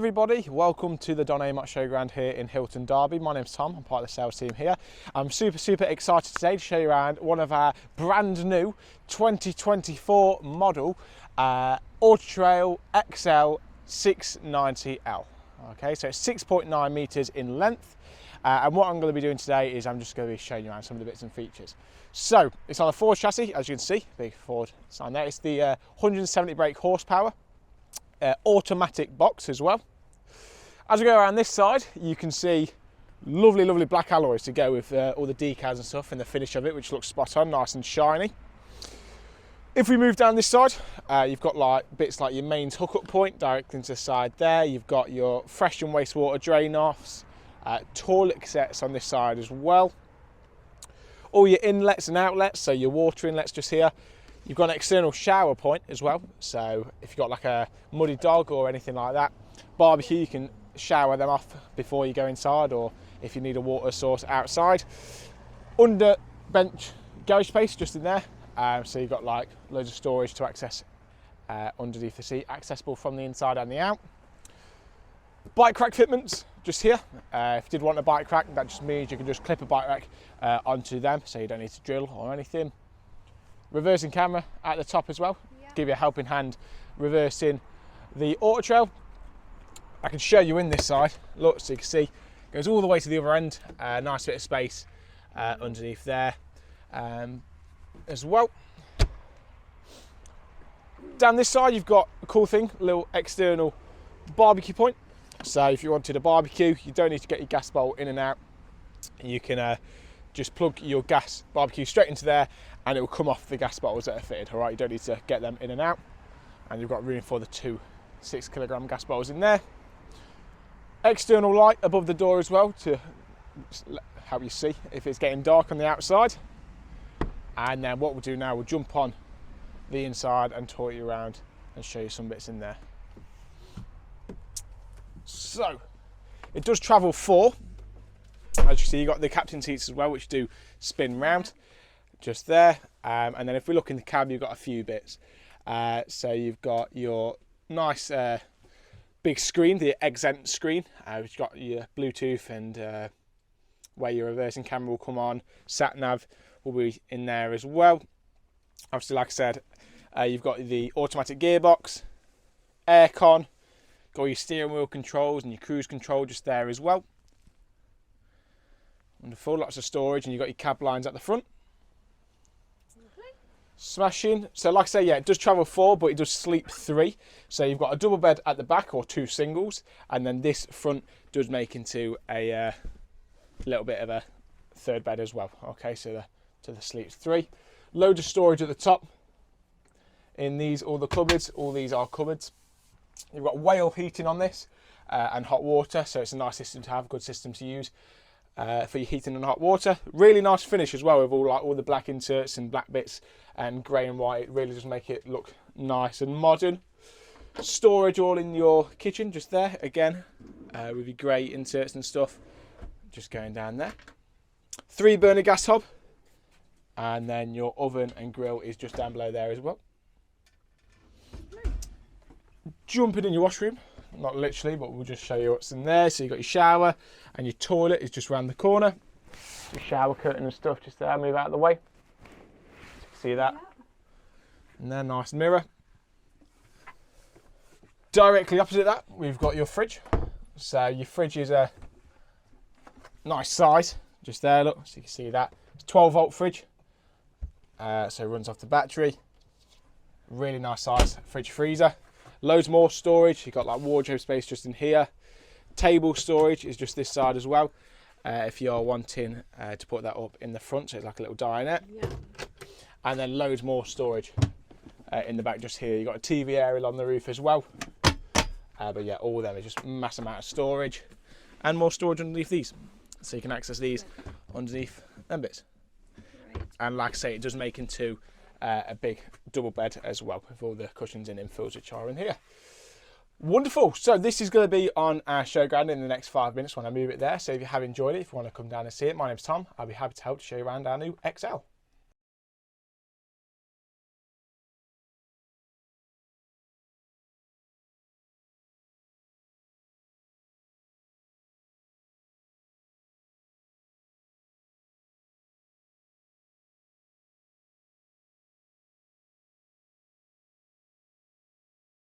everybody, welcome to the Don Amott Showground here in Hilton, Derby. My name's Tom, I'm part of the sales team here. I'm super excited today to show you around one of our brand new 2024 model Auto Trail XL 690L. Okay, so it's 6.9 metres in length. And what I'm going to be doing today is I'm just going to be showing you around some of the bits and features. So it's on a Ford chassis, as you can see, big Ford sign there. It's the 170 brake horsepower. Automatic box as well. As we go around this side, you can see lovely black alloys to go with all the decals and stuff and the finish of it, which looks spot on, nice and shiny. If we move down this side, you've got like bits like your mains hookup point directly into the side there. You've got your fresh and wastewater drain offs, toilet sets on this side as well. All your inlets and outlets, so your water inlets just here. You've got an external shower point as well, so if you've got like a muddy dog or anything like that, barbecue, you can shower them off before you go inside, or if you need a water source outside. Under bench garage space just in there, so you've got like loads of storage to access underneath the seat, accessible from the inside and the out. Bike rack fitments just here. If you did want a bike rack, that just means you can just clip a bike rack onto them, so you don't need to drill or anything. Reversing camera at the top as well, give you a helping hand reversing the Auto Trail. I can show you in this side, look, so you can see, goes all the way to the other end, nice bit of space underneath there as well. Down this side you've got a cool thing, a little external barbecue point. So if you wanted a barbecue, you don't need to get your gas bolt in and out. You can just plug your gas barbecue straight into there and it will come off the gas bottles that are fitted. All right, you don't need to get them in and out. And you've got room for the two 6 kilogram gas bottles in there. External light above the door as well to help you see if it's getting dark on the outside. And then what we'll do now, we'll jump on the inside and tour you around and show you some bits in there. So it does travel 4. As you see, you've got the captain seats as well, which do spin round just there. And then if we look in the cab, you've got a few bits. So you've got your nice big screen, the Elegance screen, which you've got your Bluetooth and where your reversing camera will come on. Sat nav will be in there as well. Obviously, like I said, you've got the automatic gearbox, aircon, got your steering wheel controls and your cruise control just there as well. Wonderful, lots of storage, and you've got your cab lines at the front. Smashing. So like I say, yeah, it does travel 4, but it does sleep 3. So you've got a double bed at the back, or 2 singles, and then this front does make into a little bit of a third bed as well. Okay, so the sleeps 3. Loads of storage at the top. In these, all the cupboards, all these are cupboards. You've got whale heating on this and hot water, so it's a nice system to have, good system to use. For your heating and hot water. Really nice finish as well, with all the black inserts and black bits and grey and white. It really does make it look nice and modern. Storage all in your kitchen just there again, with your grey inserts and stuff just going down there. 3 burner gas hob, and then your oven and grill is just down below there as well. Jumping in your washroom, not literally, but we'll just show you what's in there. So you've got your shower, and your toilet is just around the corner. Your shower curtain and stuff just there, move out of the way. So you can see that. And then nice mirror. Directly opposite that, we've got your fridge. So your fridge is a nice size, just there, look, so you can see that. It's a 12-volt fridge, so it runs off the battery. Really nice size fridge freezer. Loads more storage, you've got like wardrobe space just in here. Table storage is just this side as well, if you're wanting to put that up in the front, so it's like a little dinette. Yeah. And then loads more storage in the back just here. You've got a TV area on the roof as well. But yeah, all of them is just a massive amount of storage. And more storage underneath these. So you can access these underneath them bits. And like I say, it does make into a big double bed as well, with all the cushions and infills which are in here. Wonderful. So this is going to be on our showground in the next 5 minutes when I move it there. So if you have enjoyed it, if you want to come down and see it, my name's Tom. I'll be happy to help to show you around our new XL.